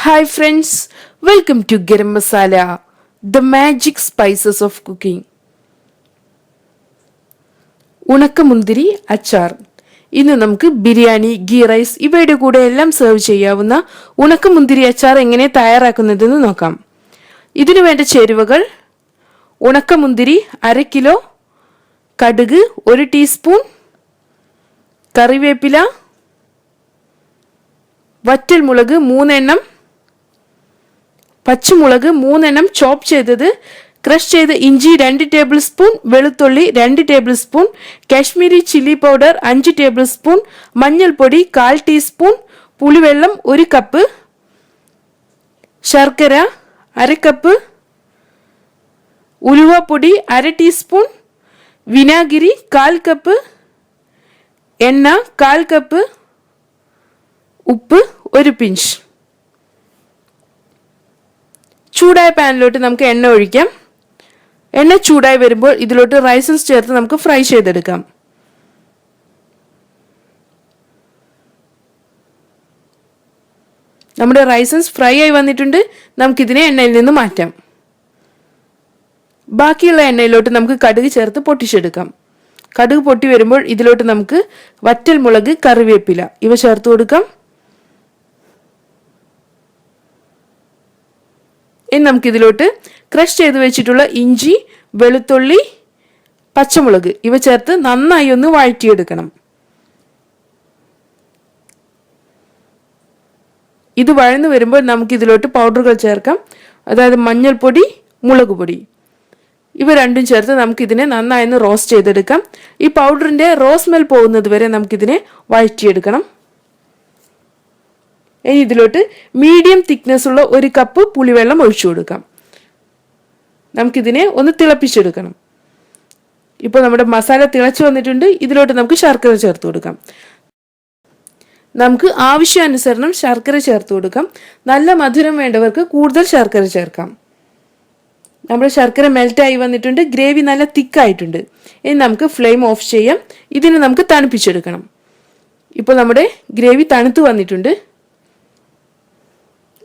Hi friends, welcome to Garam Masala, the magic spices of cooking. ഉണക്കമുന്തിരി അച്ചാർ. ഇന്ന് നമുക്ക് ബിരിയാണി, ഗീ റൈസ് ഇവയുടെ കൂടെ എല്ലാം സെർവ് ചെയ്യാവുന്ന ഉണക്കമുന്തിരി അച്ചാർ എങ്ങനെ തയ്യാറാക്കുന്നതെന്ന് നോക്കാം. ഇതിനു വേണ്ട ചേരുവകൾ: ഉണക്കമുന്തിരി 1/2 കിലോ, കടുക് 1 ടീസ്പൂൺ, കറിവേപ്പില, വറ്റൽമുളക് 3 എണ്ണം, പച്ചമുളക് 3 എണ്ണം ചോപ്പ് ചെയ്തത്, ക്രഷ് ചെയ്ത ഇഞ്ചി 2 ടേബിൾ സ്പൂൺ, വെളുത്തുള്ളി 2 table spoon, Kashmiri chilli powder 5 table spoon, മഞ്ഞൾപ്പൊടി 1/4 ടീസ്പൂൺ, പുളിവെള്ളം 1 കപ്പ്, ശർക്കര 1/2 കപ്പ്, ഉലുവപ്പൊടി 1/2 ടീസ്പൂൺ, വിനാഗിരി 1/4 കപ്പ്, എണ്ണ 1/4 കപ്പ്, ഉപ്പ് 1 പിഞ്ച്. ചൂടായ പാനിലോട്ട് നമുക്ക് എണ്ണ ഒഴിക്കാം. എണ്ണ ചൂടായി വരുമ്പോൾ ഇതിലോട്ട് റൈസൻസ് ചേർത്ത് നമുക്ക് ഫ്രൈ ചെയ്തെടുക്കാം. നമ്മുടെ റൈസൻസ് ഫ്രൈ ആയി വന്നിട്ടുണ്ട്. നമുക്കിതിനെ എണ്ണയിൽ നിന്ന് മാറ്റാം. ബാക്കിയുള്ള എണ്ണയിലോട്ട് നമുക്ക് കടുക് ചേർത്ത് പൊട്ടിച്ചെടുക്കാം. കടുക് പൊട്ടി വരുമ്പോൾ ഇതിലോട്ട് നമുക്ക് വറ്റൽമുളക്, കറിവേപ്പില ഇവ ചേർത്ത് കൊടുക്കാം. ഇനി നമുക്കിതിലോട്ട് ക്രഷ് ചെയ്ത് വെച്ചിട്ടുള്ള ഇഞ്ചി, വെളുത്തുള്ളി, പച്ചമുളക് ഇവ ചേർത്ത് നന്നായി ഒന്ന് വഴറ്റിയെടുക്കണം. ഇത് വഴന്നു വരുമ്പോൾ നമുക്കിതിലോട്ട് പൗഡറുകൾ ചേർക്കാം. അതായത് മഞ്ഞൾപ്പൊടി, മുളക് പൊടി ഇവ രണ്ടും ചേർത്ത് നമുക്കിതിനെ നന്നായി ഒന്ന് റോസ്റ്റ് ചെയ്തെടുക്കാം. ഈ പൗഡറിന്റെ റോ സ്മെൽ പോകുന്നത് വരെ നമുക്കിതിനെ വഴറ്റിയെടുക്കണം. ഇനി ഇതിലോട്ട് മീഡിയം തിക്നെസ് ഉള്ള 1 കപ്പ് പുളിവെള്ളം ഒഴിച്ചു കൊടുക്കാം. നമുക്കിതിനെ ഒന്ന് തിളപ്പിച്ചെടുക്കണം. ഇപ്പോൾ നമ്മുടെ മസാല തിളച്ചു വന്നിട്ടുണ്ട്. ഇതിലോട്ട് നമുക്ക് ശർക്കര ചേർത്ത് കൊടുക്കാം. നമുക്ക് ആവശ്യാനുസരണം ശർക്കര ചേർത്ത് കൊടുക്കാം. നല്ല മധുരം വേണ്ടവർക്ക് കൂടുതൽ ശർക്കര ചേർക്കാം. നമ്മുടെ ശർക്കര മെൽറ്റായി വന്നിട്ടുണ്ട്. ഗ്രേവി നല്ല തിക്കായിട്ടുണ്ട്. ഇനി നമുക്ക് ഫ്ലെയിം ഓഫ് ചെയ്യാം. ഇതിനെ നമുക്ക് തണുപ്പിച്ചെടുക്കണം. ഇപ്പോൾ നമ്മുടെ ഗ്രേവി തണുത്ത് വന്നിട്ടുണ്ട്.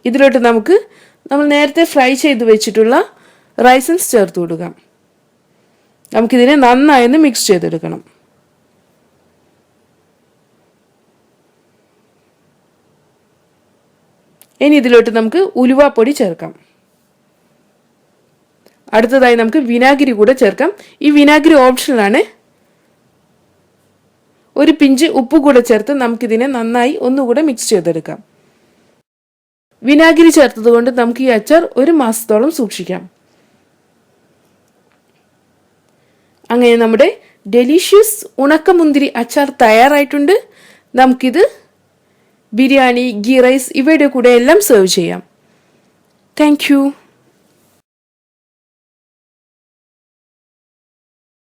ഇതിലോട്ട് നമ്മൾ നേരത്തെ ഫ്രൈ ചെയ്ത് വെച്ചിട്ടുള്ള റൈസൻസ് ചേർത്ത് കൊടുക്കാം. നമുക്കിതിനെ നന്നായി ഒന്ന് മിക്സ് ചെയ്തെടുക്കണം. ഇനി ഇതിലോട്ട് നമുക്ക് ഉലുവാപ്പൊടി ചേർക്കാം. അടുത്തതായി നമുക്ക് വിനാഗിരി കൂടെ ചേർക്കാം. ഈ വിനാഗിരി ഓപ്ഷണലാണ്. 1 പിഞ്ച് ഉപ്പ് കൂടെ ചേർത്ത് നമുക്കിതിനെ നന്നായി ഒന്നുകൂടെ മിക്സ് ചെയ്തെടുക്കാം. വിനാഗിരി ചേർത്തത് കൊണ്ട് നമുക്ക് ഈ അച്ചാർ 1 മാസത്തോളം സൂക്ഷിക്കാം. അങ്ങനെ നമ്മുടെ ഡെലിഷ്യസ് ഉണക്കമുന്തിരി അച്ചാർ തയ്യാറായിട്ടുണ്ട്. നമുക്കിത് ബിരിയാണി, ഗീ റൈസ് ഇവയുടെ കൂടെ എല്ലാം സെർവ് ചെയ്യാം. Thank you.